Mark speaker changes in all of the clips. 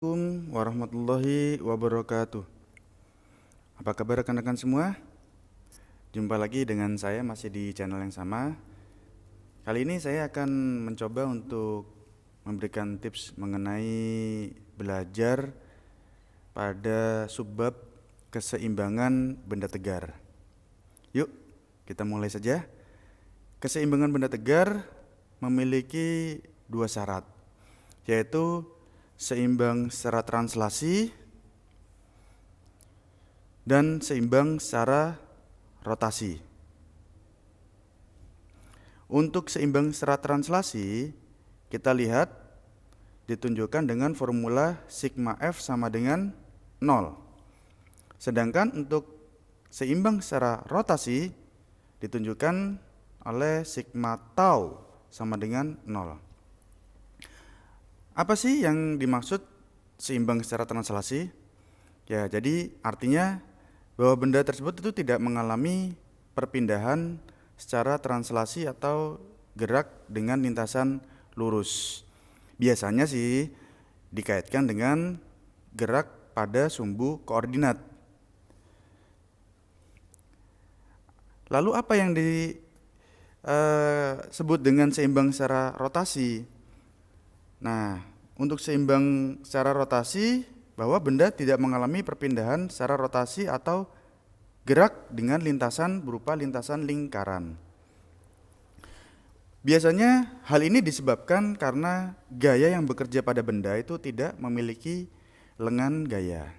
Speaker 1: Assalamualaikum warahmatullahi wabarakatuh. Apa kabar rekan-rekan semua? Jumpa lagi dengan saya masih di channel yang sama. Kali ini saya akan mencoba untuk memberikan tips mengenai belajar pada subbab keseimbangan benda tegar. Yuk, kita mulai saja. Keseimbangan benda tegar memiliki dua syarat, yaitu seimbang secara translasi dan seimbang secara rotasi. Untuk seimbang secara translasi, kita lihat ditunjukkan dengan formula sigma F sama dengan 0. Sedangkan untuk seimbang secara rotasi ditunjukkan oleh sigma tau sama dengan 0. Apa sih yang dimaksud seimbang secara translasi? Ya, jadi artinya bahwa benda tersebut itu tidak mengalami perpindahan secara translasi atau gerak dengan lintasan lurus. Biasanya sih dikaitkan dengan gerak pada sumbu koordinat. Lalu apa yang disebut dengan seimbang secara rotasi? Nah, untuk seimbang secara rotasi, bahwa benda tidak mengalami perpindahan secara rotasi atau gerak dengan lintasan berupa lintasan lingkaran. Biasanya hal ini disebabkan karena gaya yang bekerja pada benda itu tidak memiliki lengan gaya.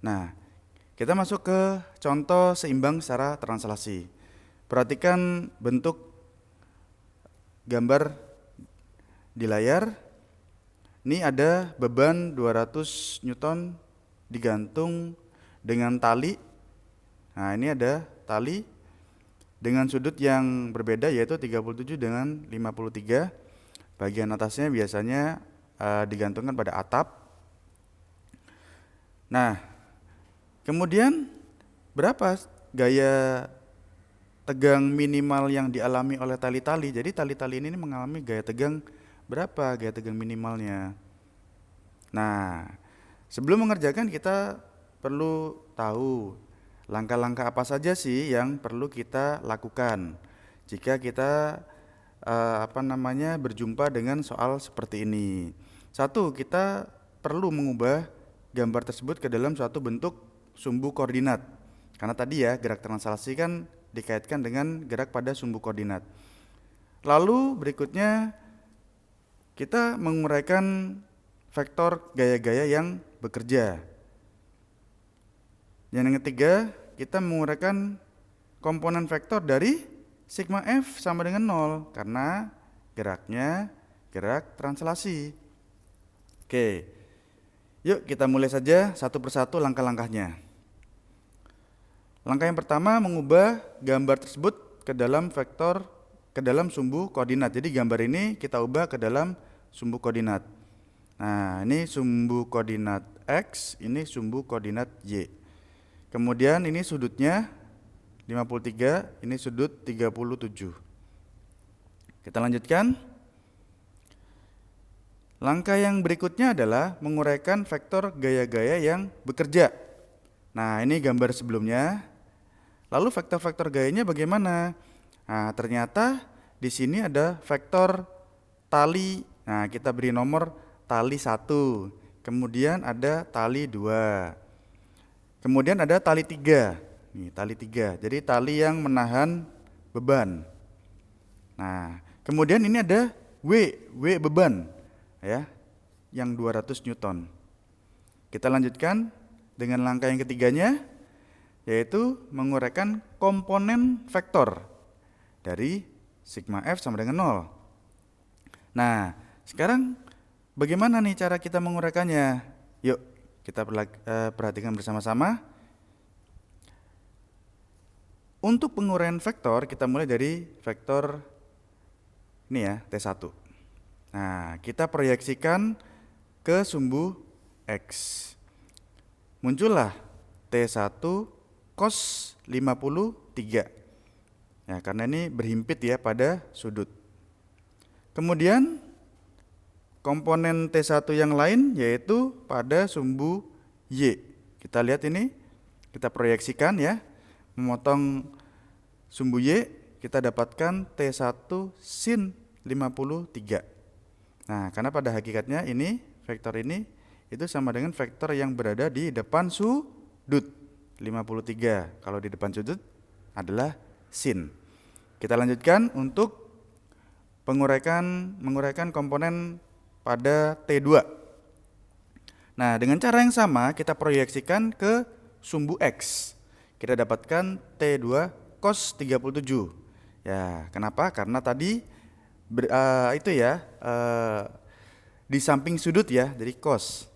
Speaker 1: Nah, kita masuk ke contoh seimbang secara translasi. Perhatikan bentuk gambar di layar. Ini ada beban 200 Newton digantung dengan tali. Nah, ini ada tali dengan sudut yang berbeda, yaitu 37 dengan 53. Bagian atasnya biasanya digantungkan pada atap. Nah, kemudian berapa gaya tegang minimal yang dialami oleh tali-tali? Jadi tali-tali ini mengalami gaya tegang berapa gaya tegang minimalnya? Nah, sebelum mengerjakan kita perlu tahu langkah-langkah apa saja sih yang perlu kita lakukan jika kita berjumpa dengan soal seperti ini. Satu, kita perlu mengubah gambar tersebut ke dalam suatu bentuk sumbu koordinat. Karena tadi ya, gerak translasi kan dikaitkan dengan gerak pada sumbu koordinat. Lalu berikutnya kita menguraikan vektor gaya-gaya yang bekerja. Yang ketiga, kita menguraikan komponen vektor dari sigma F sama dengan 0 karena geraknya gerak translasi. Oke, yuk kita mulai saja satu persatu langkah-langkahnya. Langkah yang pertama, mengubah gambar tersebut ke dalam sumbu koordinat. Jadi gambar ini kita ubah ke dalam sumbu koordinat. Nah, ini sumbu koordinat X, ini sumbu koordinat Y. Kemudian ini sudutnya 53, ini sudut 37. Kita lanjutkan. Langkah yang berikutnya adalah menguraikan vektor gaya-gaya yang bekerja. Nah, ini gambar sebelumnya. Lalu vektor-vektor gayanya bagaimana? Nah, ternyata di sini ada vektor tali. Nah, kita beri nomor tali 1. Kemudian ada tali 2. Kemudian ada tali 3. Nih, tali 3. Jadi tali yang menahan beban. Nah, kemudian ini ada W beban ya, yang 200 Newton. Kita lanjutkan dengan langkah yang ketiganya, yaitu menguraikan komponen vektor dari sigma F sama dengan 0. Nah, sekarang bagaimana nih cara kita menguraikannya? Yuk kita perhatikan bersama-sama. Untuk penguraian vektor, kita mulai dari vektor ini ya, T1. Nah, kita proyeksikan ke sumbu X. Muncullah T1 cos 53. Ya, karena ini berhimpit ya pada sudut. Kemudian komponen T1 yang lain yaitu pada sumbu Y. Kita lihat ini, kita proyeksikan ya, memotong sumbu Y, kita dapatkan T1 sin 53. Nah, karena pada hakikatnya ini, vektor ini, itu sama dengan vektor yang berada di depan sudut 53. Kalau di depan sudut adalah sin. Kita lanjutkan untuk menguraikan komponen pada T2. Nah, dengan cara yang sama kita proyeksikan ke sumbu X. Kita dapatkan T2 cos 37. Ya, kenapa? Karena tadi di samping sudut ya, jadi cos.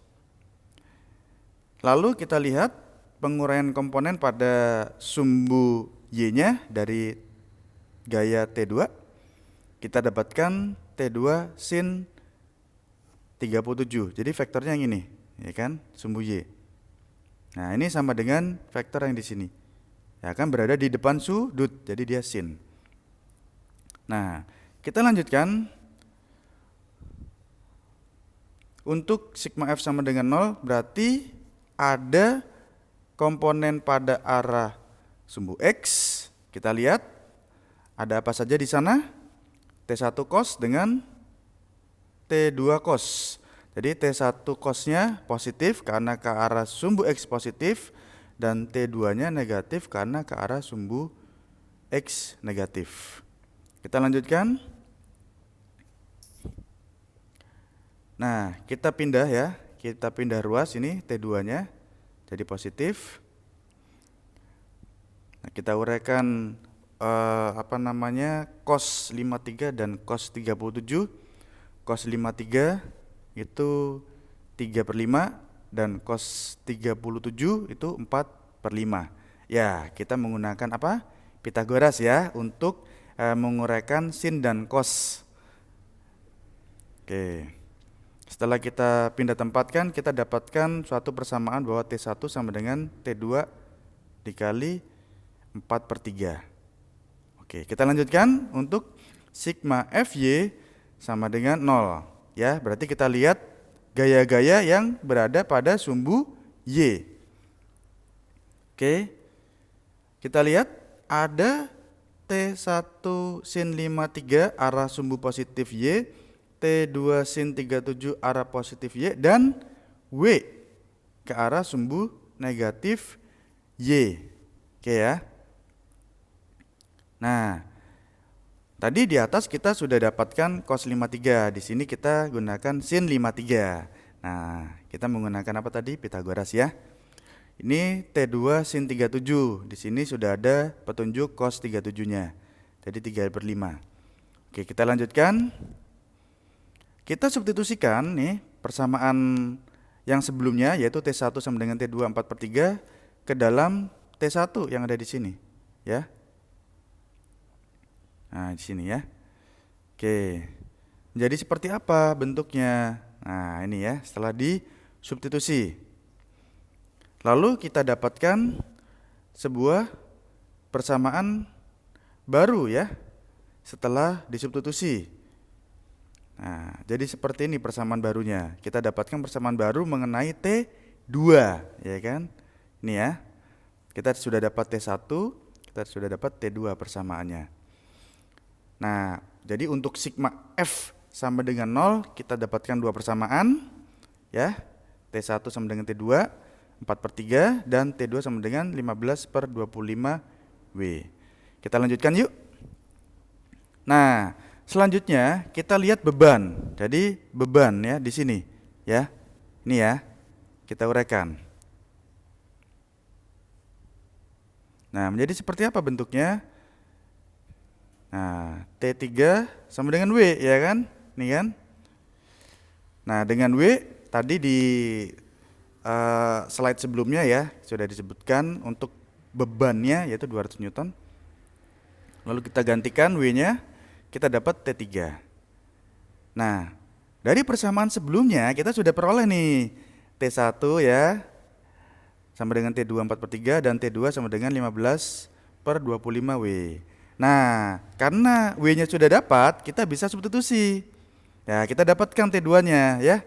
Speaker 1: Lalu kita lihat penguraian komponen pada sumbu Y-nya dari gaya T2. Kita dapatkan T2 sin 37. Jadi vektornya yang ini, ya kan? Sumbu Y. Nah, ini sama dengan vektor yang di sini. Ya kan, berada di depan sudut, jadi dia sin. Nah, kita lanjutkan. Untuk sigma F sama dengan 0, berarti ada komponen pada arah sumbu X. Kita lihat ada apa saja di sana. T1 cos dengan T2 cos. Jadi T1 cosnya positif karena ke arah sumbu X positif, dan T2-nya negatif karena ke arah sumbu X negatif. Kita lanjutkan. Nah, kita pindah ya. Kita pindah ruas ini T2-nya jadi positif. Nah, kita uraikan cos 53 dan cos 37. Cos 53 itu 3/5 dan cos 37 itu 4/5. Ya, kita menggunakan apa? Pitagoras ya untuk menguraikan sin dan cos. Oke. Setelah kita pindah tempatkan, kita dapatkan suatu persamaan bahwa T1 sama dengan T2 dikali 4/3. Oke, kita lanjutkan untuk sigma Fy sama dengan 0. Ya, berarti kita lihat gaya-gaya yang berada pada sumbu Y. Oke, kita lihat ada T1 sin 53 arah sumbu positif Y, T2 sin 37 arah positif Y, dan W ke arah sumbu negatif Y. Oke ya. Nah, tadi di atas kita sudah dapatkan cos 53. Di sini kita gunakan sin 53. Nah, kita menggunakan apa tadi? Pitagoras ya. Ini T2 sin 37. Di sini sudah ada petunjuk cos 37-nya. Jadi 3/5. Oke, kita lanjutkan. Kita substitusikan nih persamaan yang sebelumnya, yaitu T1 sama dengan T2 4/3 ke dalam T1 yang ada di sini, ya. Nah, di sini ya. Oke. Jadi seperti apa bentuknya? Nah, ini ya, setelah disubstitusi. Lalu kita dapatkan sebuah persamaan baru ya, setelah disubstitusi. Nah, jadi seperti ini persamaan barunya. Kita dapatkan persamaan baru mengenai T2, ya kan? Ini ya. Kita sudah dapat T1, kita sudah dapat T2 persamaannya. Nah, jadi untuk sigma F sama dengan 0, kita dapatkan dua persamaan ya. T1 sama dengan T2 4/3 dan T2 sama dengan 15/25W. Kita lanjutkan yuk. Nah, selanjutnya kita lihat beban. Jadi beban ya di sini ya. Ini ya. Kita uraikan. Nah, menjadi seperti apa bentuknya? Nah, T3 sama dengan W ya kan? Nih kan? Nah, dengan W tadi di slide sebelumnya ya sudah disebutkan untuk bebannya yaitu 200 Newton. Lalu kita gantikan W-nya, kita dapat T3. Nah, dari persamaan sebelumnya kita sudah peroleh nih T1 ya sama dengan T2 4/3 dan T2 sama dengan 15/25W. Nah, karena W-nya sudah dapat, kita bisa substitusi. Ya, kita dapatkan T2-nya ya.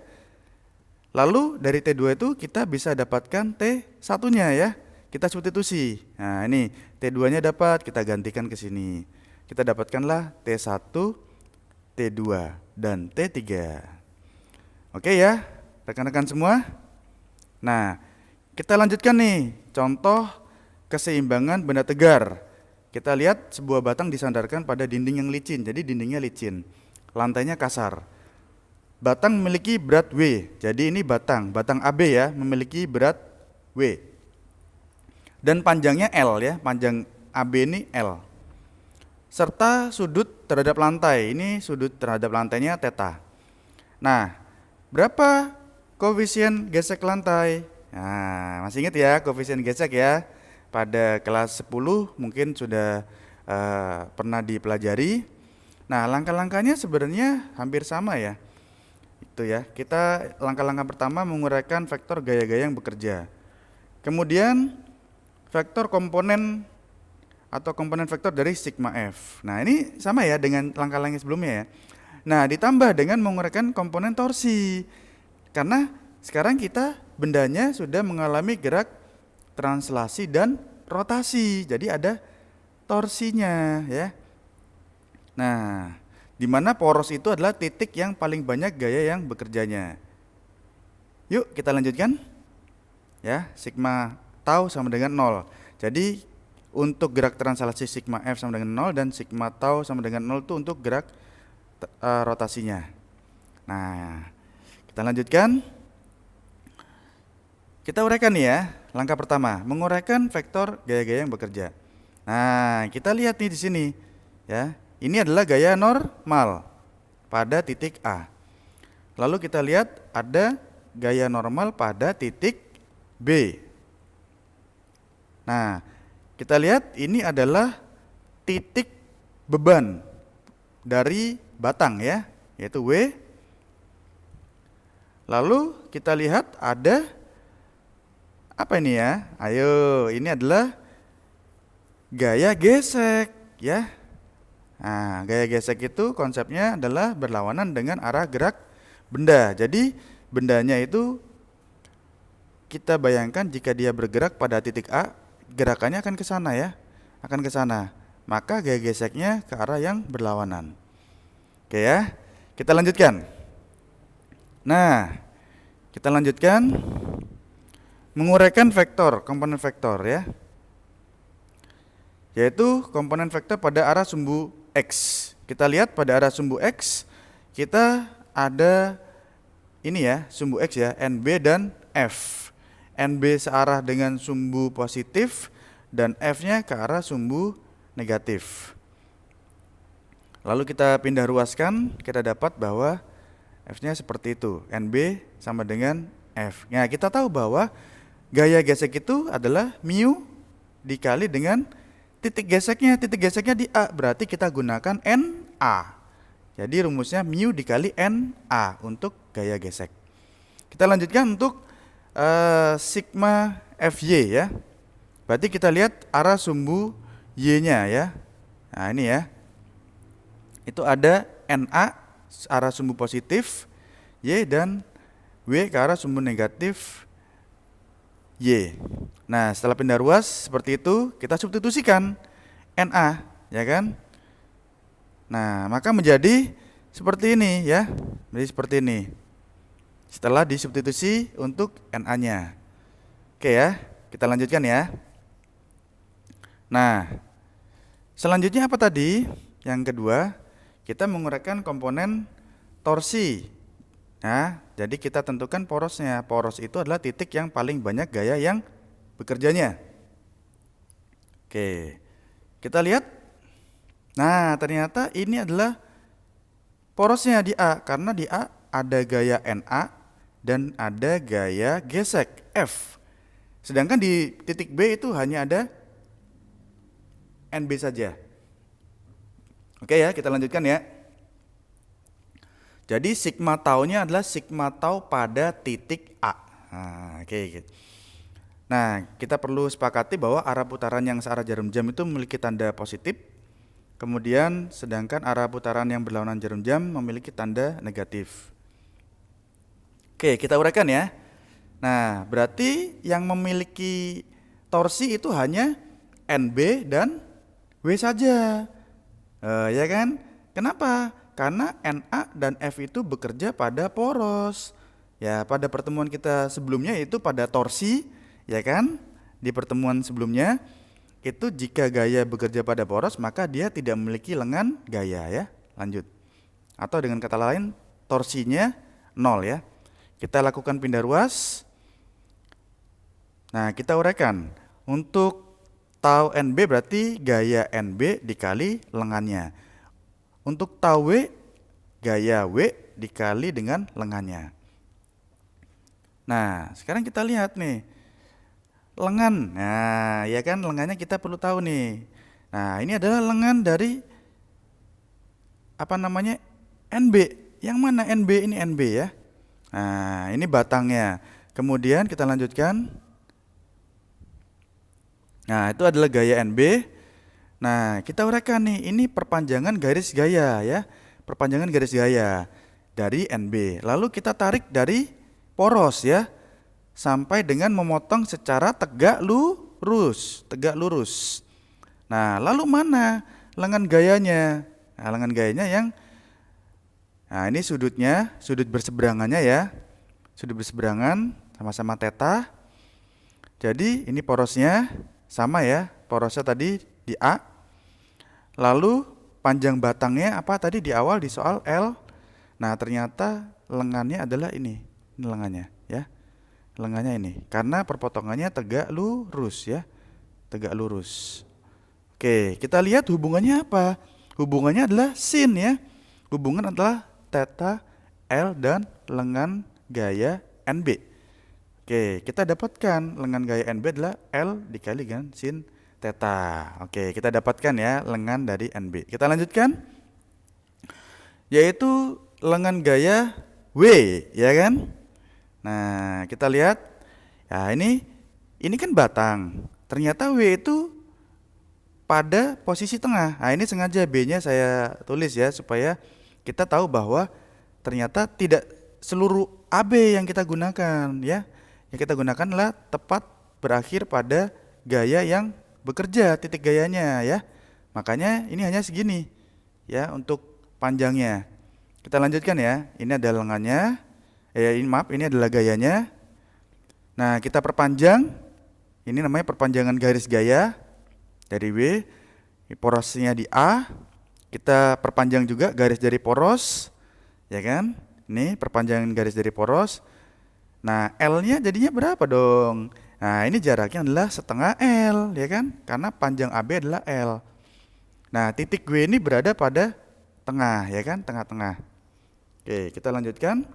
Speaker 1: Lalu dari T2 itu kita bisa dapatkan T1-nya ya. Kita substitusi. Nah, ini T2-nya dapat, kita gantikan ke sini. Kita dapatkanlah T1, T2, dan T3. Oke ya, rekan-rekan semua. Nah, kita lanjutkan nih, contoh keseimbangan benda tegar. Kita lihat sebuah batang disandarkan pada dinding yang licin, jadi dindingnya licin, lantainya kasar. Batang memiliki berat W, jadi ini batang AB ya, memiliki berat W. Dan panjangnya L ya, panjang AB ini L. Serta sudut terhadap lantai, ini sudut terhadap lantainya theta. Nah, berapa koefisien gesek lantai? Nah, masih ingat ya koefisien gesek ya? Pada kelas 10 mungkin sudah pernah dipelajari. Nah, langkah-langkahnya sebenarnya hampir sama ya. Itu ya, kita langkah-langkah pertama menguraikan vektor gaya-gaya yang bekerja. Kemudian vektor komponen atau komponen vektor dari sigma F. Nah, ini sama ya dengan langkah-langkah sebelumnya ya. Nah, ditambah dengan menguraikan komponen torsi. Karena sekarang kita bendanya sudah mengalami gerak translasi dan rotasi. Jadi ada torsinya ya. Nah, di mana poros itu adalah titik yang paling banyak gaya yang bekerjanya. Yuk kita lanjutkan. Ya, sigma tau sama dengan 0. Jadi untuk gerak translasi sigma F sama dengan 0 dan sigma tau sama dengan 0 itu untuk gerak rotasinya. Nah, kita lanjutkan. Kita uraikan nih ya. Langkah pertama, menguraikan vektor gaya-gaya yang bekerja. Nah, kita lihat nih di sini ya. Ini adalah gaya normal pada titik A. Lalu kita lihat ada gaya normal pada titik B. Nah, kita lihat ini adalah titik beban dari batang ya, yaitu W. Lalu kita lihat ada apa ini ya? Ayo, ini adalah gaya gesek ya. Nah, gaya gesek itu konsepnya adalah berlawanan dengan arah gerak benda. Jadi bendanya itu kita bayangkan jika dia bergerak pada titik A, gerakannya akan ke sana ya, akan ke sana. Maka gaya geseknya ke arah yang berlawanan. Oke ya, kita lanjutkan. Nah, kita lanjutkan menguraikan vektor, komponen vektor ya. Yaitu komponen vektor pada arah sumbu X. Kita lihat pada arah sumbu X, kita ada ini ya, sumbu X ya, NB dan F. NB searah dengan sumbu positif dan F-nya ke arah sumbu negatif. Lalu kita pindah ruaskan, kita dapat bahwa F-nya seperti itu, NB sama dengan F. Nah, kita tahu bahwa gaya gesek itu adalah mu dikali dengan titik geseknya di A, berarti kita gunakan NA. Jadi rumusnya mu dikali NA untuk gaya gesek. Kita lanjutkan untuk sigma FY ya. Berarti kita lihat arah sumbu Y-nya ya. Nah, ini ya. Itu ada NA arah sumbu positif Y dan W ke arah sumbu negatif Y. Nah, setelah pindah ruas seperti itu, kita substitusikan NA, ya kan? Nah, maka menjadi seperti ini ya. Jadi seperti ini. Setelah disubstitusi untuk NA-nya. Oke ya, kita lanjutkan ya. Nah, selanjutnya apa tadi? Yang kedua, kita menguraikan komponen torsi. Nah, jadi kita tentukan porosnya. Poros itu adalah titik yang paling banyak gaya yang bekerjanya. Oke, kita lihat. Nah, ternyata ini adalah porosnya di A, karena di A ada gaya NA dan ada gaya gesek F. Sedangkan di titik B itu hanya ada NB saja. Oke ya, kita lanjutkan ya. Jadi sigma tau-nya adalah sigma tau pada titik A. Nah, oke. Nah, kita perlu sepakati bahwa arah putaran yang searah jarum jam itu memiliki tanda positif Kemudian sedangkan arah putaran yang berlawanan jarum jam memiliki tanda negatif. Oke, kita uraikan ya. Nah, berarti yang memiliki torsi itu hanya NB dan W saja. Ya kan? Kenapa? Karena Na dan F itu bekerja pada poros. Ya, pada pertemuan kita sebelumnya itu pada torsi, ya kan? Di pertemuan sebelumnya itu jika gaya bekerja pada poros maka dia tidak memiliki lengan gaya ya. Lanjut. Atau dengan kata lain torsinya 0 ya. Kita lakukan pindah ruas. Nah, kita uraikan. Untuk tau NB berarti gaya NB dikali lengannya. Untuk tau W, gaya W dikali dengan lengannya. Nah, sekarang kita lihat nih. Lengan. Nah, ya kan lengannya kita perlu tahu nih. Nah, ini adalah lengan dari NB. Yang mana NB? Ini NB ya. Nah, ini batangnya. Kemudian kita lanjutkan. Nah, itu adalah gaya NB. Nah, kita uraikan nih. Ini perpanjangan garis gaya ya. Perpanjangan garis gaya dari NB. Lalu kita tarik dari poros ya, sampai dengan memotong secara tegak lurus. Nah, lalu mana lengan gayanya? Nah, lengan gayanya yang ini sudutnya, sudut berseberangannya ya. Sudut berseberangan sama-sama theta. Jadi ini porosnya sama ya. Porosnya tadi di A. Lalu panjang batangnya apa tadi di awal di soal L. Nah, ternyata lengannya adalah ini. Ini lengannya ya. Lengannya ini. Karena perpotongannya tegak lurus ya. Tegak lurus. Oke, kita lihat hubungannya apa? Hubungannya adalah sin ya. Hubungan adalah theta L dan lengan gaya NB. Oke, kita dapatkan lengan gaya NB adalah L dikali dengan sin theta. Oke, kita dapatkan ya lengan dari NB. Kita lanjutkan. Yaitu lengan gaya W, ya kan? Nah, kita lihat. Ya, ini kan batang. Ternyata W itu pada posisi tengah. Nah, ini sengaja B-nya saya tulis ya supaya kita tahu bahwa ternyata tidak seluruh AB yang kita gunakan ya. Yang kita gunakan adalah tepat berakhir pada gaya yang bekerja, titik gayanya ya. Makanya ini hanya segini ya untuk panjangnya. Kita lanjutkan ya. Ini adalah lengannya. Ini adalah gayanya. Nah, kita perpanjang. Ini namanya perpanjangan garis gaya dari W. Porosnya di A. Kita perpanjang juga garis dari poros, ya kan? Ini perpanjangan garis dari poros. Nah, L-nya jadinya berapa dong? Nah, ini jaraknya adalah setengah L, ya kan? Karena panjang AB adalah L. Nah, titik W ini berada pada tengah, ya kan? Tengah-tengah. Oke, kita lanjutkan.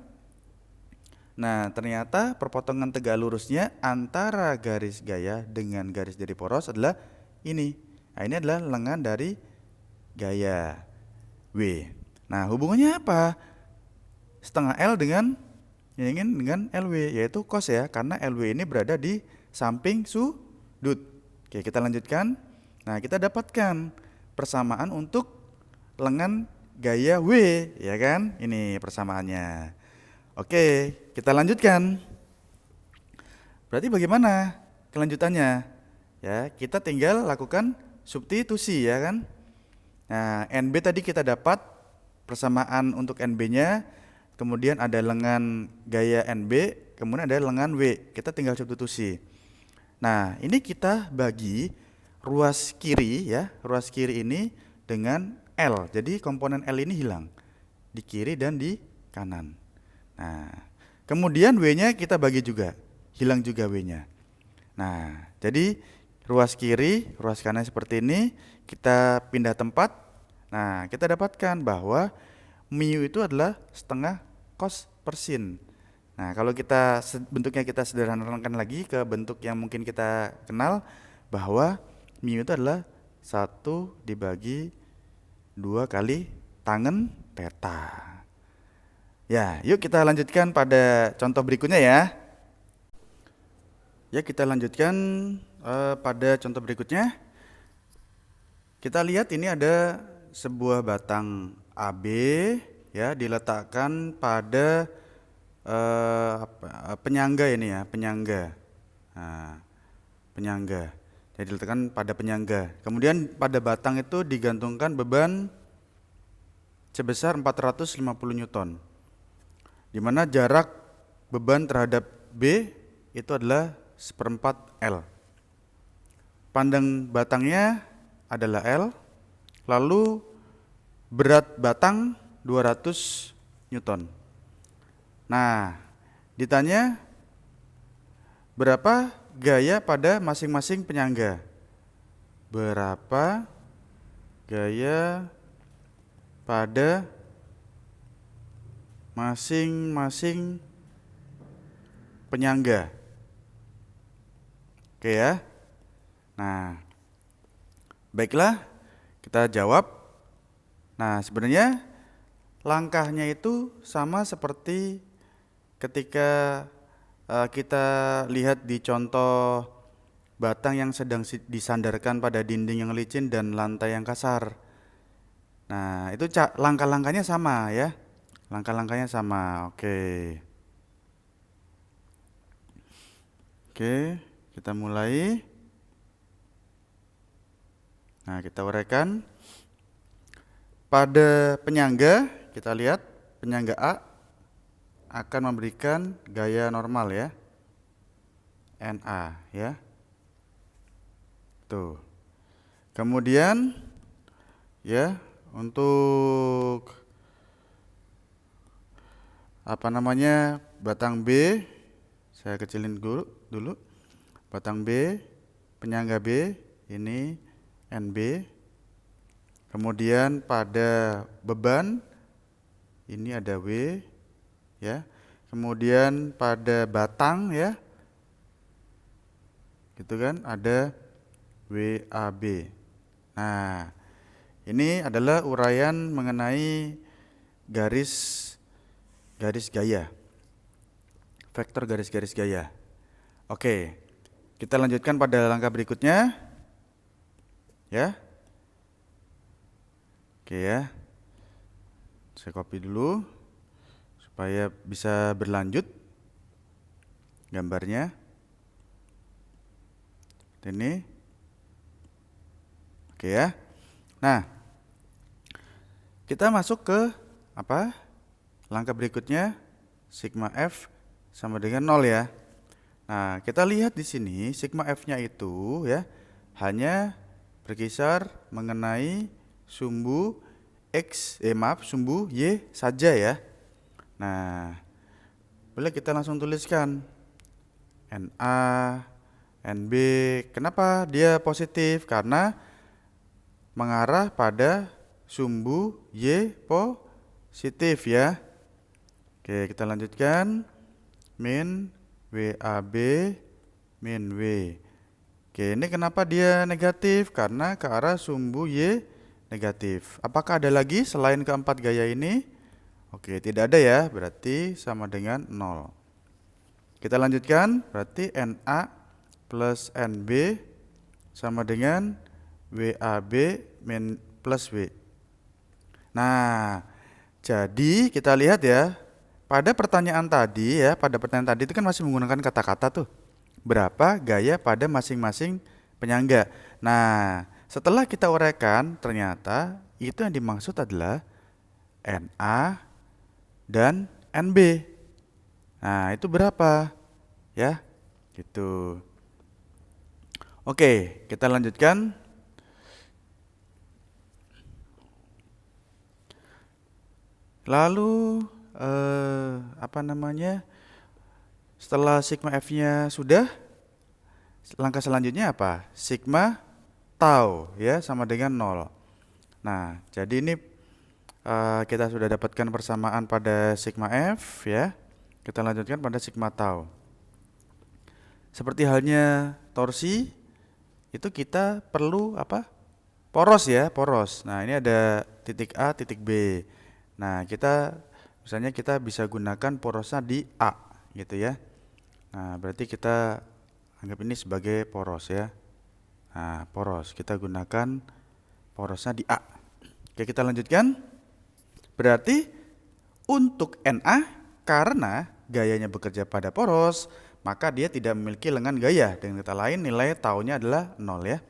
Speaker 1: Nah, ternyata perpotongan tegak lurusnya antara garis gaya dengan garis dari poros adalah ini. Nah, ini adalah lengan dari gaya W. Nah, hubungannya apa? Setengah L dengan LW, yaitu cos ya, karena LW ini berada di samping sudut. Oke, kita lanjutkan. Nah, kita dapatkan persamaan untuk lengan gaya W, ya kan? Ini persamaannya. Oke, kita lanjutkan. Berarti bagaimana kelanjutannya? Ya, kita tinggal lakukan substitusi ya kan? Nah, NB tadi kita dapat persamaan untuk NB-nya, kemudian ada lengan gaya NB, kemudian ada lengan W. Kita tinggal substitusi. Nah, ini kita bagi ruas kiri ya, ruas kiri ini dengan L. Jadi komponen L ini hilang di kiri dan di kanan. Nah, kemudian W-nya kita bagi juga, hilang juga W-nya. Nah, jadi ruas kiri, ruas kanan seperti ini, kita pindah tempat. Nah, kita dapatkan bahwa mu itu adalah setengah cos per sin. Nah, kalau kita bentuknya kita sederhanakan lagi ke bentuk yang mungkin kita kenal, bahwa mu itu adalah 1 dibagi 2 kali tangen theta. Ya, yuk kita lanjutkan pada contoh berikutnya ya. Ya, kita lanjutkan pada contoh berikutnya. Kita lihat ini ada sebuah batang AB ya diletakkan pada penyangga ini ya, penyangga. Nah, penyangga. Jadi diletakkan pada penyangga. Kemudian pada batang itu digantungkan beban sebesar 450 Newton. Di mana jarak beban terhadap B itu adalah 1/4 L. Pandang batangnya adalah L, lalu berat batang 200 Newton. Nah, ditanya berapa gaya pada masing-masing penyangga? Berapa gaya pada masing-masing penyangga? Oke ya. Nah, baiklah, kita jawab. Nah, sebenarnya langkahnya itu sama seperti ketika kita lihat di contoh batang yang sedang disandarkan pada dinding yang licin dan lantai yang kasar. Nah, itu langkah-langkahnya sama ya. Langkah-langkahnya sama. Oke. Oke, kita mulai. Nah, kita uraikan. Pada penyangga, kita lihat penyangga A akan memberikan gaya normal ya, NA ya. Tuh. Kemudian ya, untuk batang B, saya kecilin dulu. Batang B, penyangga B ini NB. Kemudian pada beban ini ada W ya. Kemudian pada batang ya, gitu kan, ada WAB. Nah, ini adalah uraian mengenai garis gaya, vektor garis gaya. Oke, kita lanjutkan pada langkah berikutnya ya. Oke ya, saya copy dulu supaya bisa berlanjut gambarnya. Seperti ini. Oke ya. Nah, kita masuk ke langkah berikutnya, sigma F sama dengan 0 ya. Nah, kita lihat di sini sigma F-nya itu ya hanya berkisar mengenai sumbu sumbu Y saja ya. Nah, boleh kita langsung tuliskan NA, NB. Kenapa dia positif? Karena mengarah pada sumbu Y positif ya. Oke, kita lanjutkan. Min WAB min W. Oke, ini kenapa dia negatif? Karena ke arah sumbu Y negatif. Apakah ada lagi selain keempat gaya ini? Oke, tidak ada ya, berarti sama dengan 0. Kita lanjutkan, berarti NA plus NB sama dengan WAB min plus W. Nah, jadi kita lihat ya, pada pertanyaan tadi itu kan masih menggunakan kata-kata tuh. Berapa gaya pada masing-masing penyangga. Nah, setelah kita uraikan, ternyata itu yang dimaksud adalah NA dan NB. Nah, itu berapa? Ya, gitu. Oke, kita lanjutkan. Lalu setelah sigma F-nya sudah, langkah selanjutnya apa? Sigma tau ya sama dengan 0. Nah, jadi ini kita sudah dapatkan persamaan pada sigma F ya. Kita lanjutkan pada sigma tau. Seperti halnya torsi, itu kita perlu poros ya, poros. Nah, ini ada titik A, titik B. Nah, misalnya kita bisa gunakan porosnya di A gitu ya. Nah, berarti kita anggap ini sebagai poros ya. Nah, poros, kita gunakan porosnya di A. Oke, kita lanjutkan. Berarti untuk Na, karena gayanya bekerja pada poros, maka dia tidak memiliki lengan gaya. Dengan kata lain, nilai taunya adalah 0 ya.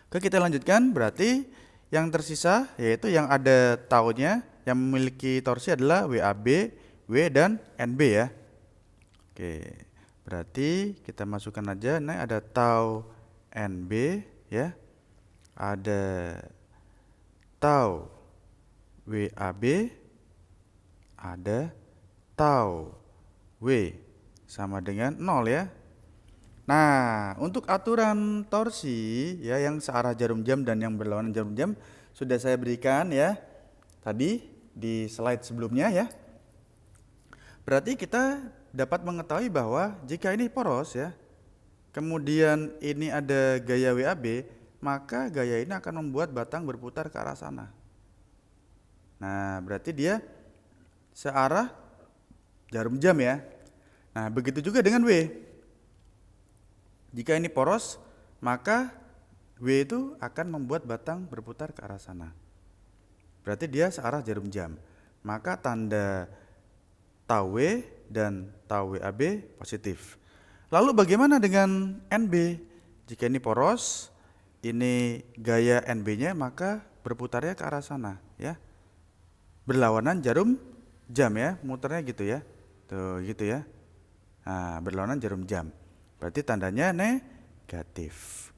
Speaker 1: Oke, kita lanjutkan. Berarti yang tersisa yaitu yang ada taunya, yang memiliki torsi adalah WAB, W dan NB ya. Oke, berarti kita masukkan aja. Nah, ada tau NB ya. Ada tau WAB, ada tau W sama dengan 0 ya. Nah, untuk aturan torsi ya yang searah jarum jam dan yang berlawanan jarum jam sudah saya berikan ya tadi di slide sebelumnya ya. Berarti kita dapat mengetahui bahwa jika ini poros ya, kemudian ini ada gaya WAB, maka gaya ini akan membuat batang berputar ke arah sana. Nah, berarti dia searah jarum jam ya. Nah, begitu juga dengan W. Jika ini poros, maka W itu akan membuat batang berputar ke arah sana. Berarti dia searah jarum jam. Maka tanda tau W dan tau WAB positif. Lalu bagaimana dengan NB? Jika ini poros, ini gaya NB-nya, maka berputarnya ke arah sana ya. Berlawanan jarum jam ya, muternya gitu ya. Tuh gitu ya. Nah, berlawanan jarum jam. Berarti tandanya negatif.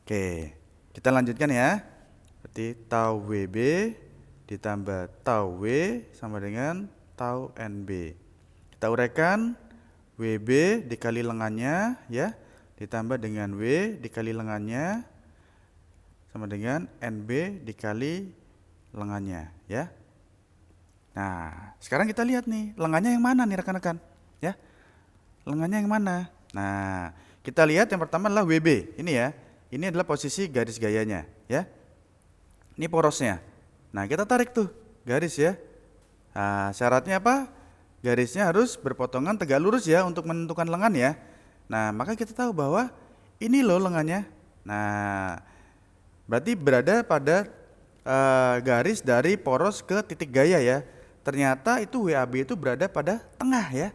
Speaker 1: Oke, kita lanjutkan ya. Berarti tau WB ditambah tau W sama dengan tau NB. Kita uraikan, WB dikali lengannya ya, ditambah dengan W dikali lengannya sama dengan NB dikali lengannya ya. Nah, sekarang kita lihat nih, lengannya yang mana nih rekan-rekan ya. Lengannya yang mana? Nah, kita lihat yang pertama adalah WB. Ini ya. Ini adalah posisi garis gayanya, ya. Ini porosnya. Nah, kita tarik tuh garis ya. Nah, syaratnya apa? Garisnya harus berpotongan tegak lurus ya untuk menentukan lengan ya. Nah, maka kita tahu bahwa ini loh lengannya. Nah, berarti berada pada garis dari poros ke titik gaya ya. Ternyata itu WAB itu berada pada tengah ya.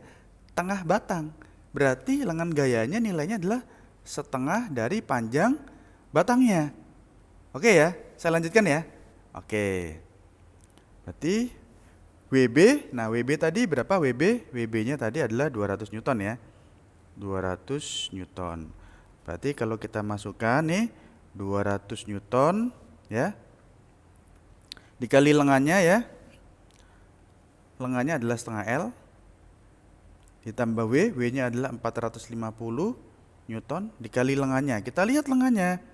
Speaker 1: Tengah batang. Berarti lengan gayanya nilainya adalah setengah dari panjang batangnya. Oke ya, saya lanjutkan ya. Oke. Berarti WB, nah WB tadi berapa WB? WB-nya tadi adalah 200 Newton ya. 200 Newton. Berarti kalau kita masukkan nih 200 Newton ya. Dikali lengannya ya. Lengannya adalah setengah L. Ditambah W, W-nya adalah 450 Newton dikali lengannya. Kita lihat lengannya.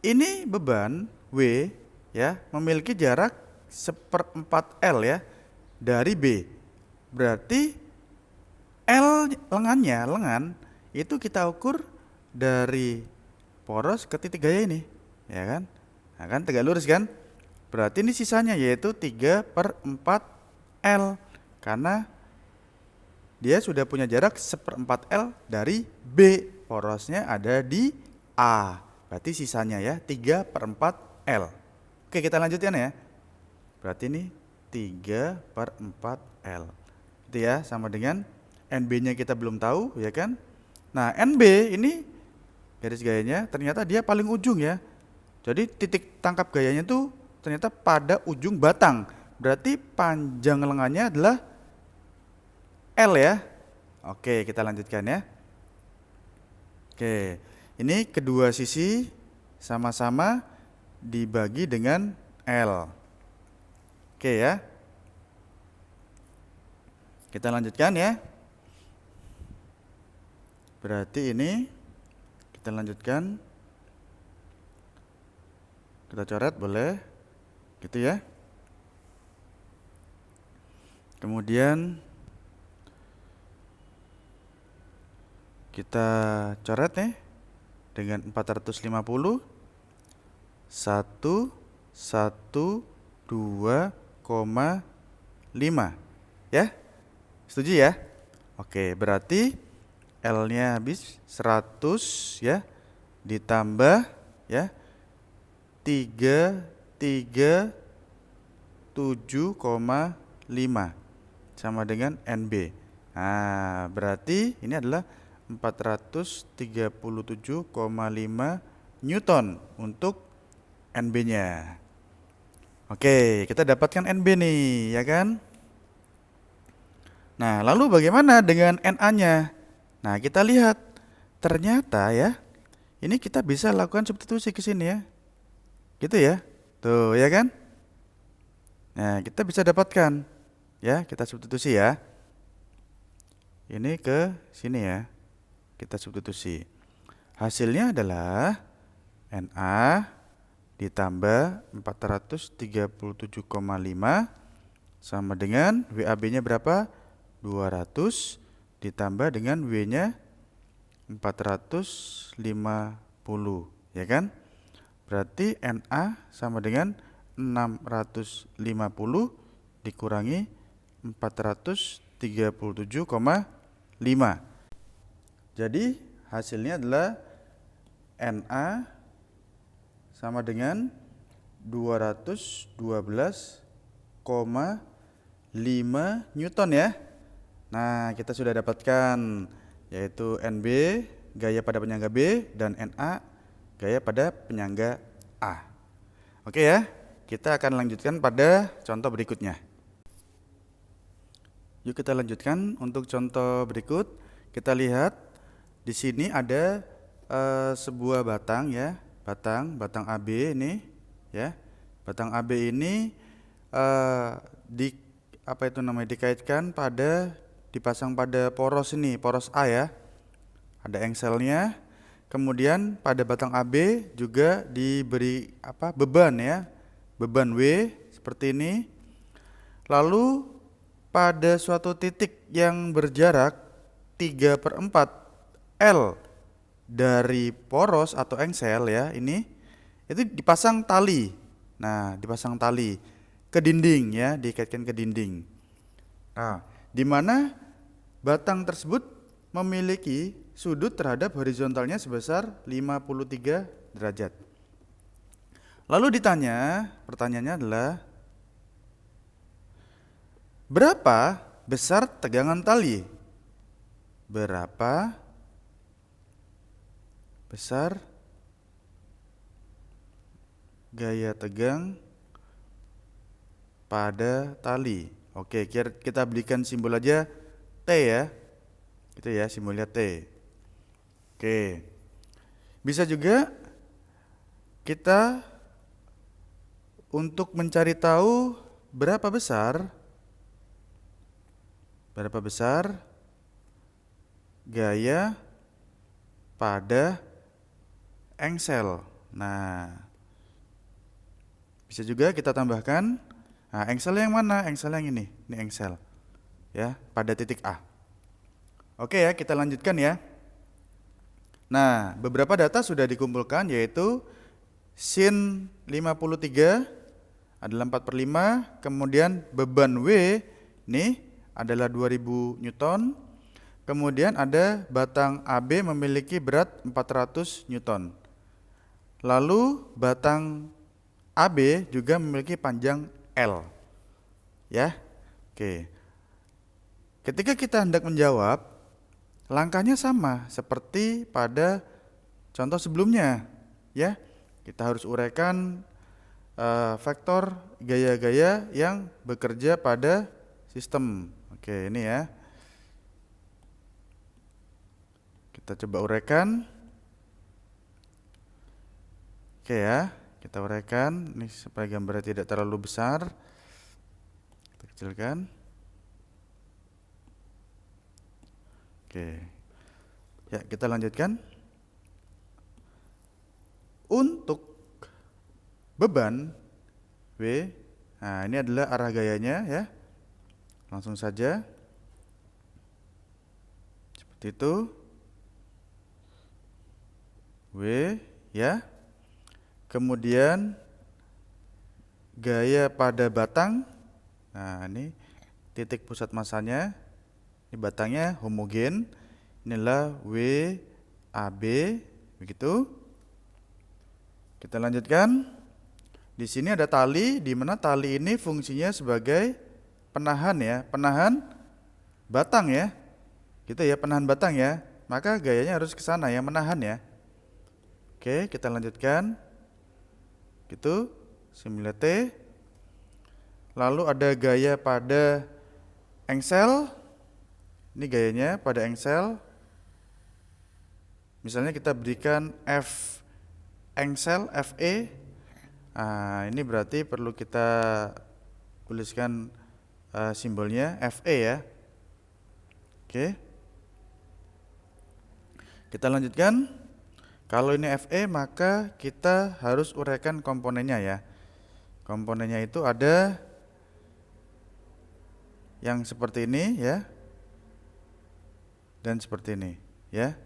Speaker 1: Ini beban W ya memiliki jarak 1/4 L ya dari B. Berarti L lengannya, lengan itu kita ukur dari poros ke titik gaya ini, ya kan? Nah, kan tegak lurus kan? Berarti ini sisanya yaitu 3/4 L karena dia sudah punya jarak 1/4 L dari B. Porosnya ada di A. Berarti sisanya ya 3/4 L. Oke, kita lanjutkan ya. Berarti ini 3/4 L. Itu ya, sama dengan NB-nya kita belum tahu ya kan. Nah, NB ini garis gayanya ternyata dia paling ujung ya. Jadi titik tangkap gayanya tuh ternyata pada ujung batang. Berarti panjang lengannya adalah L ya. Oke, kita lanjutkan ya. Oke, ini kedua sisi sama-sama dibagi dengan L. Oke ya. Kita lanjutkan ya. Berarti ini kita lanjutkan. Kita coret boleh. Gitu ya. Kemudian kita coret nih dengan 450 112,5 ya. Setuju ya? Oke, berarti L-nya habis 100 ya ditambah ya 3 sama dengan NB. Nah, berarti ini adalah 437,5 Newton untuk NB-nya. Oke, kita dapatkan NB nih, ya kan? Nah, lalu bagaimana dengan NA-nya? Nah, kita lihat. Ternyata ya, ini kita bisa lakukan substitusi ke sini ya. Gitu ya. Tuh, ya kan? Nah, kita bisa dapatkan. Ya, kita substitusi ya. Ini ke sini ya. Kita substitusi. Hasilnya adalah Na ditambah 437,5 sama dengan WAB-nya berapa? 200 ditambah dengan W-nya 450, ya kan? Berarti Na sama dengan 650 dikurangi 437,5. Jadi hasilnya adalah Na sama dengan 212,5 Newton ya. Nah, kita sudah dapatkan yaitu NB gaya pada penyangga B dan Na gaya pada penyangga A. Oke ya, kita akan lanjutkan pada contoh berikutnya. Yuk kita lanjutkan untuk contoh berikut. Kita lihat di sini ada sebuah batang ya, batang AB ini ya. Batang AB ini dikaitkan pada dipasang pada poros ini, poros A ya. Ada engselnya. Kemudian pada batang AB juga diberi beban ya. Beban W seperti ini. Lalu pada suatu titik yang berjarak 3/4 L dari poros atau engsel ya, ini itu dipasang tali. Nah, dipasang tali ke dinding ya, dikaitkan ke dinding. Nah, di mana batang tersebut memiliki sudut terhadap horizontalnya sebesar 53 derajat. Lalu pertanyaannya adalah berapa besar tegangan tali? Berapa besar gaya tegang pada tali? Oke, kita berikan simbol aja T ya. Itu ya, simbolnya T. Oke. Bisa juga kita untuk mencari tahu berapa besar gaya pada engsel. Nah, bisa juga kita tambahkan. Nah, engsel yang mana? Engsel yang ini engsel ya, pada titik A. Oke ya, kita lanjutkan ya. Nah, beberapa data sudah dikumpulkan, yaitu sin 53 adalah 4/5, kemudian beban W ini adalah 2000 Newton, kemudian ada batang AB memiliki berat 400 Newton. Lalu batang AB juga memiliki panjang L. Ya. Oke. Ketika kita hendak menjawab, langkahnya sama seperti pada contoh sebelumnya, ya. Kita harus uraikan vektor gaya-gaya yang bekerja pada sistem. Oke, ini ya. Kita coba uraikan. Oke ya, kita uraikan ini supaya gambarnya tidak terlalu besar. Kita kecilkan. Oke. Ya, kita lanjutkan. Untuk beban W, nah ini adalah arah gayanya ya. Langsung saja. Seperti itu. W ya. Kemudian gaya pada batang. Nah, ini titik pusat masanya. Ini batangnya homogen. Inilah WAB, begitu. Kita lanjutkan. Di sini ada tali, di mana tali ini fungsinya sebagai penahan ya, penahan batang ya. Gitu ya, penahan batang ya. Maka gayanya harus ke sana ya, menahan ya. Oke, kita lanjutkan. Gitu, 9T. Lalu ada gaya pada engsel. Ini gayanya pada engsel. Misalnya kita berikan F engsel, FE. Nah, ini berarti perlu kita tuliskan simbolnya FE ya. Oke. Kita lanjutkan. Kalau ini FE maka kita harus uraikan komponennya ya. Komponennya itu ada yang seperti ini ya. Dan seperti ini ya.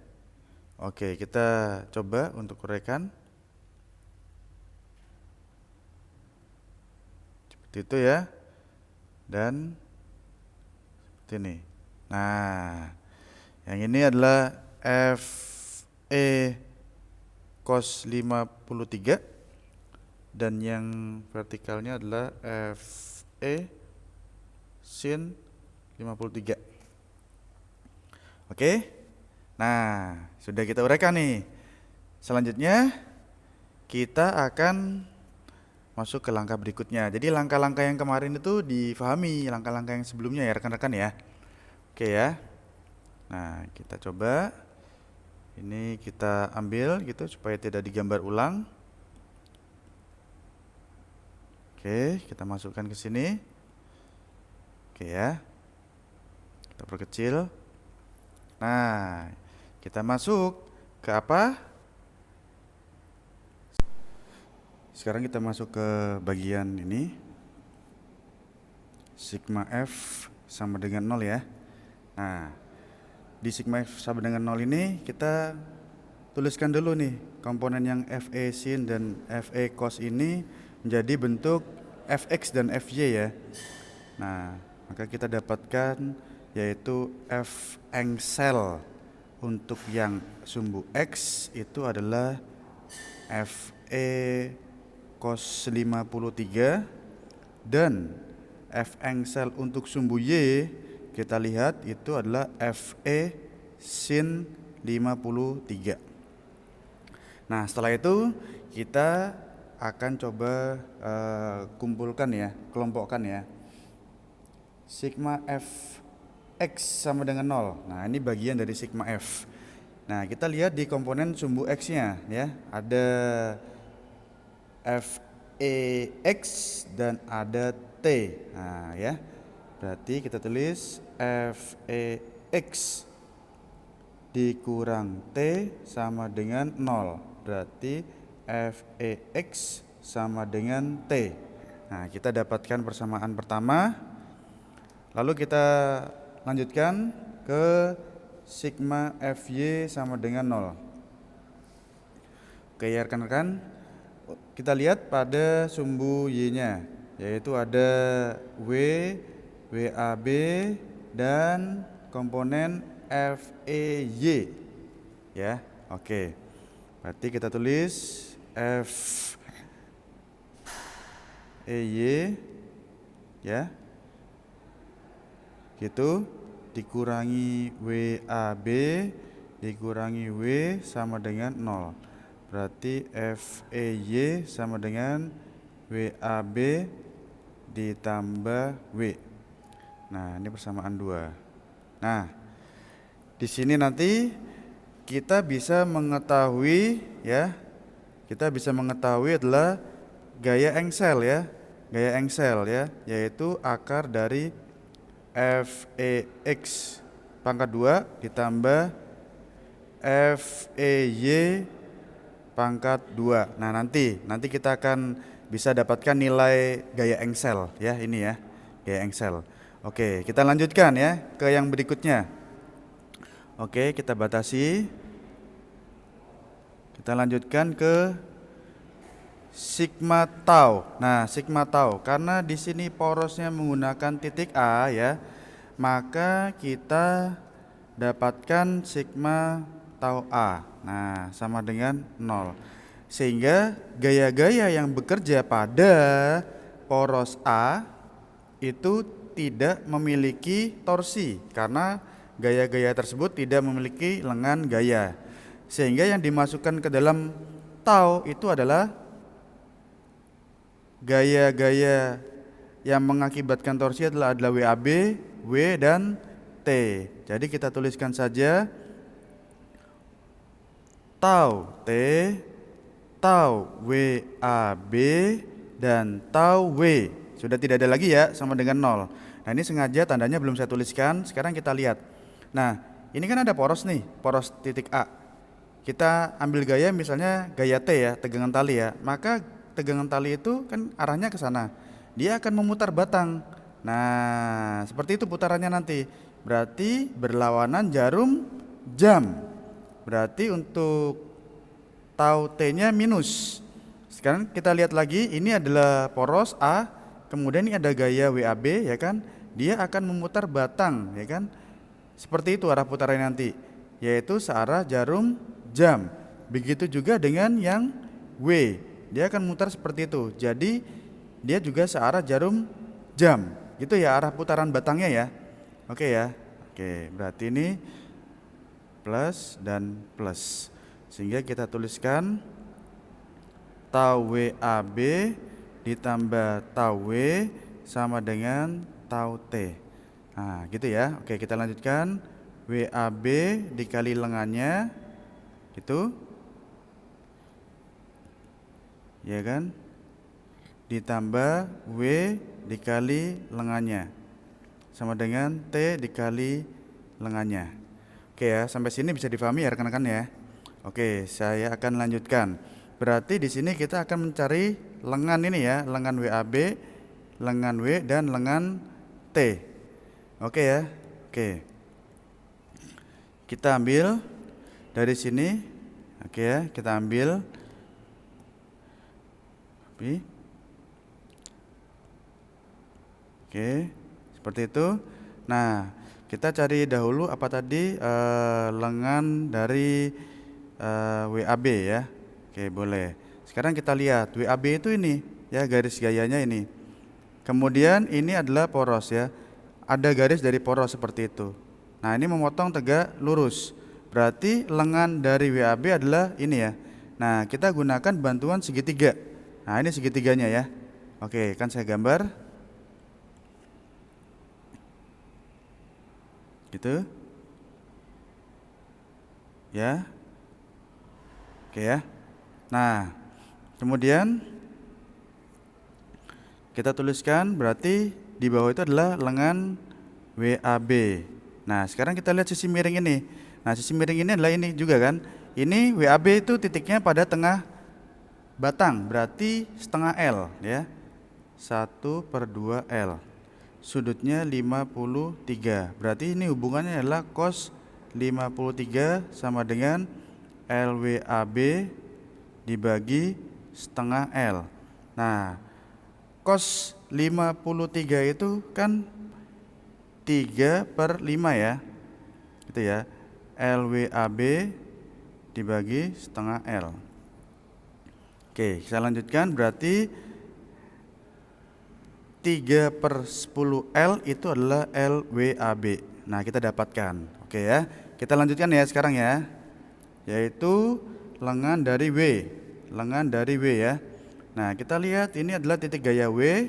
Speaker 1: Oke, kita coba untuk uraikan. Seperti itu ya. Dan seperti ini. Nah, yang ini adalah FE cos 53 dan yang vertikalnya adalah FE sin 53. Oke. Nah, sudah kita uraikan nih. Selanjutnya kita akan masuk ke langkah berikutnya. Jadi langkah-langkah yang kemarin itu difahami, langkah-langkah yang sebelumnya ya rekan-rekan ya. Oke ya. Nah, kita coba. Ini kita ambil gitu supaya tidak digambar ulang. Oke, kita masukkan ke sini. Oke ya. Kita perkecil. Nah, kita masuk ke apa? Sekarang kita masuk ke bagian ini. Sigma F sama dengan 0 ya. Nah, di sigma F sama dengan 0 ini kita tuliskan dulu nih komponen yang FE sin dan FE cos ini menjadi bentuk Fx dan Fy ya. Nah, maka kita dapatkan yaitu F engsel untuk yang sumbu X itu adalah Fe cos 53 dan F engsel untuk sumbu Y kita lihat itu adalah Fe sin 53. Nah, setelah itu kita akan coba kumpulkan ya, kelompokkan ya. Sigma F X sama dengan 0. Nah, ini bagian dari sigma F. Nah, kita lihat di komponen sumbu X-nya ya. Ada Fex dan ada T. Nah, ya. Berarti kita tulis Fex dikurang T sama dengan 0. Berarti Fex sama dengan T. Nah, kita dapatkan persamaan pertama. Lalu kita lanjutkan ke sigma Fy sama dengan 0. Oke ya rekan-rekan, kita lihat pada sumbu Y-nya, yaitu ada W, WAB, dan komponen FEY. Ya, oke. Berarti kita tulis FEY ya. Gitu dikurangi WAB dikurangi W sama dengan 0. Berarti FEY sama dengan WAB ditambah W. Nah, ini persamaan 2. Nah, di sini nanti kita bisa mengetahui ya. Kita bisa mengetahui adalah gaya engsel ya. Gaya engsel ya, yaitu akar dari Fex pangkat 2 ditambah Fey pangkat 2. Nah, nanti kita akan bisa dapatkan nilai gaya engsel ya, ini ya, gaya engsel. Oke, kita lanjutkan ya ke yang berikutnya. Oke, kita batasi. Kita lanjutkan ke sigma tau. Nah, sigma tau karena di sini porosnya menggunakan titik A ya, maka kita dapatkan sigma tau A. Nah, sama dengan 0. Sehingga gaya-gaya yang bekerja pada poros A itu tidak memiliki torsi karena gaya-gaya tersebut tidak memiliki lengan gaya. Sehingga yang dimasukkan ke dalam tau itu adalah gaya-gaya yang mengakibatkan torsi adalah WAB, W, dan T. Jadi kita tuliskan saja tau T, tau WAB, dan tau W. Sudah tidak ada lagi ya, sama dengan 0. Nah ini sengaja tandanya belum saya tuliskan. Sekarang kita lihat. Nah ini kan ada poros nih, poros titik A. Kita ambil gaya misalnya gaya T ya, tegangan tali ya. Maka tegangan tali itu kan arahnya ke sana. Dia akan memutar batang. Nah seperti itu putarannya nanti. Berarti berlawanan jarum jam. Berarti untuk tau T-nya minus. Sekarang kita lihat lagi, ini adalah poros A, kemudian ini ada gaya WAB ya kan, dia akan memutar batang ya kan. Seperti itu arah putarannya nanti, yaitu searah jarum jam. Begitu juga dengan yang W, dia akan memutar seperti itu. Jadi dia juga searah jarum jam. Gitu ya arah putaran batangnya ya. Oke ya. Oke, berarti ini plus dan plus. Sehingga kita tuliskan tau WAB ditambah tau W sama dengan tau T. Nah gitu ya. Oke kita lanjutkan. WAB dikali lengannya gitu ya kan, ditambah W dikali lengannya sama dengan T dikali lengannya. Oke ya, sampai sini bisa difahami ya rekan-rekan ya. Oke, saya akan lanjutkan. Berarti di sini kita akan mencari lengan ini ya, lengan WAB, lengan W, dan lengan T. Oke ya. Oke. Kita ambil dari sini. Oke ya, kita ambil. Oke, seperti itu. Nah, kita cari dahulu apa tadi lengan dari WAB ya. Oke, boleh. Sekarang kita lihat WAB itu ini ya, garis gayanya ini. Kemudian ini adalah poros ya. Ada garis dari poros seperti itu. Nah, ini memotong tegak lurus. Berarti lengan dari WAB adalah ini ya. Nah, kita gunakan bantuan segitiga. Nah, ini segitiganya ya. Oke, kan saya gambar. Gitu. Ya. Oke ya. Nah, kemudian kita tuliskan berarti di bawah itu adalah lengan WAB. Nah, sekarang kita lihat sisi miring ini. Nah, sisi miring ini adalah ini juga kan. Ini WAB itu titiknya pada tengah batang, berarti setengah L ya. 1/2 L. Sudutnya 53. Berarti ini hubungannya adalah cos 53 sama dengan LWAB dibagi setengah L. Nah, cos 53 itu kan 3/5 ya. Gitu ya. LWAB dibagi setengah L. Oke, saya lanjutkan. Berarti 3/10 L itu adalah LWAB. Nah, kita dapatkan. Oke ya. Kita lanjutkan ya sekarang ya. Yaitu lengan dari W. Lengan dari W ya. Nah, kita lihat ini adalah titik gaya W.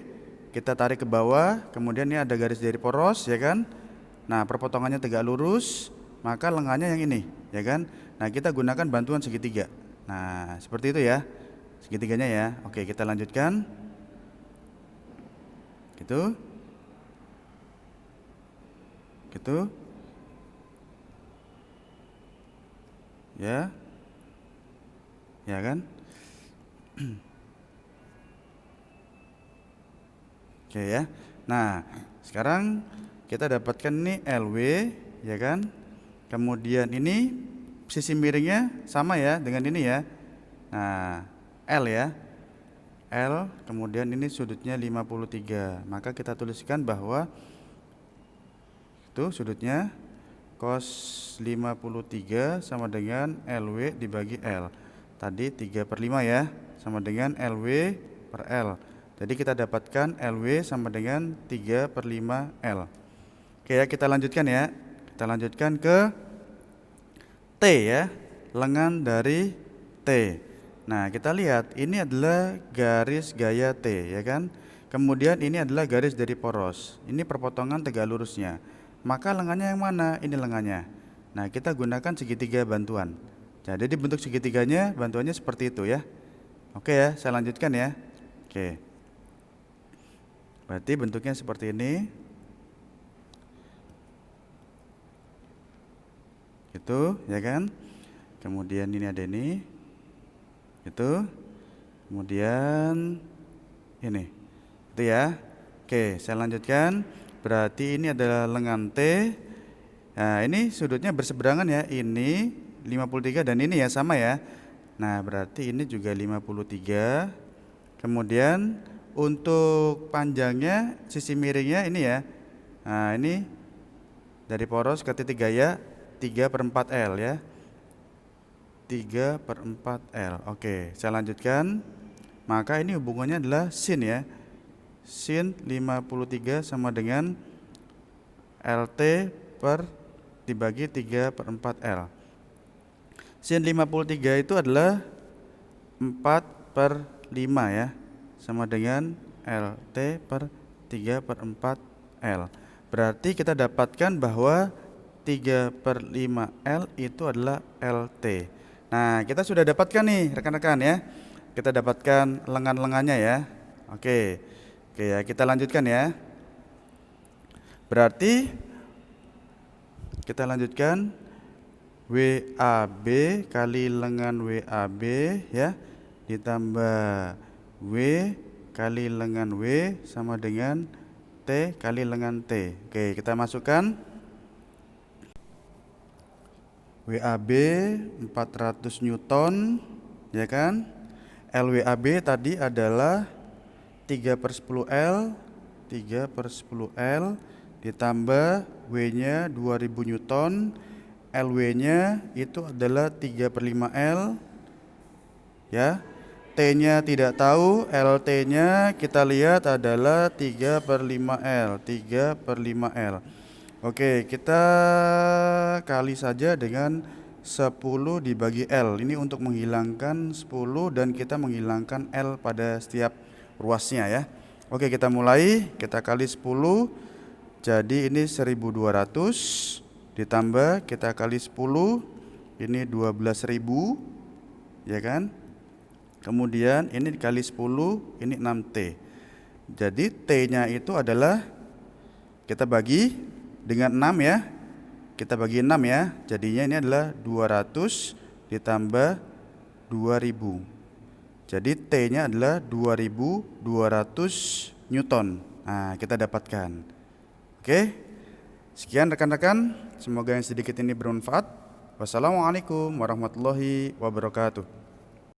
Speaker 1: Kita tarik ke bawah, kemudian ini ada garis dari poros ya kan. Nah, perpotongannya tegak lurus, maka lengannya yang ini ya kan. Nah, kita gunakan bantuan segitiga. Nah, seperti itu ya. Segitiganya ya. Oke, kita lanjutkan. Gitu. Gitu. Ya. Ya kan? Oke ya. Nah, sekarang kita dapatkan ini LW ya kan. Kemudian ini sisi miringnya sama ya dengan ini ya. Nah, L ya. L, kemudian ini sudutnya 53. Maka kita tuliskan bahwa itu sudutnya cos 53 sama dengan LW dibagi L. tadi 3/5 ya, sama dengan LW per L. Jadi kita dapatkan LW sama dengan 3/5 L. Oke ya, kita lanjutkan ya. Kita lanjutkan ke T ya, lengan dari T. Nah, kita lihat ini adalah garis gaya T ya kan. Kemudian ini adalah garis dari poros. Ini perpotongan tegak lurusnya. Maka lengannya yang mana? Ini lengannya. Nah, kita gunakan segitiga bantuan. Jadi bentuk segitiganya bantuannya seperti itu ya. Oke ya, saya lanjutkan ya. Oke. Berarti bentuknya seperti ini. Gitu, ya kan? Kemudian ini ada ini. Itu. Kemudian ini. Itu ya. Oke, saya lanjutkan. Berarti ini adalah lengan T. Nah, ini sudutnya berseberangan ya. Ini 53 dan ini ya sama ya. Nah, berarti ini juga 53. Kemudian untuk panjangnya sisi miringnya ini ya. Nah, ini dari poros ke titik gaya 3/4 L ya. 3/4 L. Oke, saya lanjutkan. Maka ini hubungannya adalah sin ya. Sin 53 sama dengan LT per dibagi 3/4 L. Sin 53 itu adalah 4/5 ya, sama dengan LT per 3/4 L. Berarti kita dapatkan bahwa 3/5 L itu adalah LT. Nah, kita sudah dapatkan nih rekan-rekan ya. Kita dapatkan lengan-lengannya ya. Oke ya, kita lanjutkan ya. Berarti kita lanjutkan WAB kali lengan WAB ya, ditambah W kali lengan W sama dengan T kali lengan T. Oke, kita masukkan WAB 400 Newton ya kan. LWAB tadi adalah 3/10 L, 3/10 L ditambah W-nya 2000 Newton, LW-nya itu adalah 3/5 L ya. T-nya tidak tahu, LT-nya kita lihat adalah 3/5 L, 3/5 L. Oke, kita kali saja dengan 10 dibagi L. Ini untuk menghilangkan 10 dan kita menghilangkan L pada setiap ruasnya ya. Oke, kita mulai. Kita kali 10. Jadi ini 1200 ditambah kita kali 10. Ini 12.000 ya kan. Kemudian ini dikali 10, ini 6T. Jadi T-nya itu adalah kita bagi dengan 6 ya. Kita bagi 6 ya. Jadinya ini adalah 200 ditambah 2000. Jadi T-nya adalah 2200 Newton. Nah, kita dapatkan. Oke. Sekian rekan-rekan. Semoga yang sedikit ini bermanfaat. Wassalamualaikum warahmatullahi wabarakatuh.